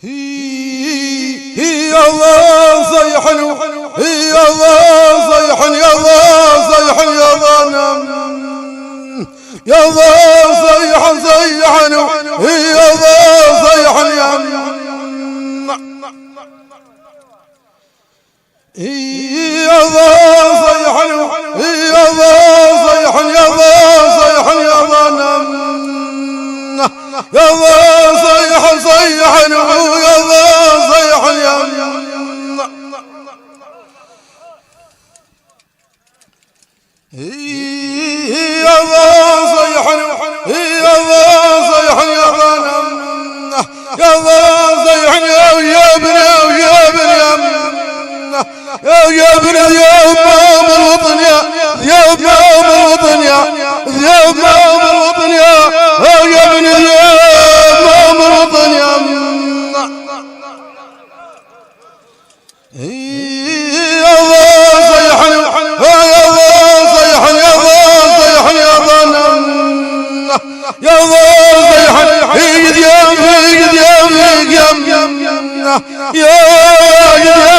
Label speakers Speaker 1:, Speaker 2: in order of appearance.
Speaker 1: هي الله صيحن هي الله صيحن يا الله صيحن يا الله يا الله صيحن صيحن هي الله صيحن يا هي الله صيحن هي الله صيحن يا الله صيحن يا الله يا الله صيحن صيحن يا الله صيحن يا يا الله صيحن يا الله صيحن يا الله يا الله صيحن يا ابن يا ابن يا ابن يا امام الوطن يا امام الوطن يا امام الوطن يا ابن يا امام الوطن يا الله صيحن يا الله صيحن يا الله صيحن يا الله يا الله صيحن يا يا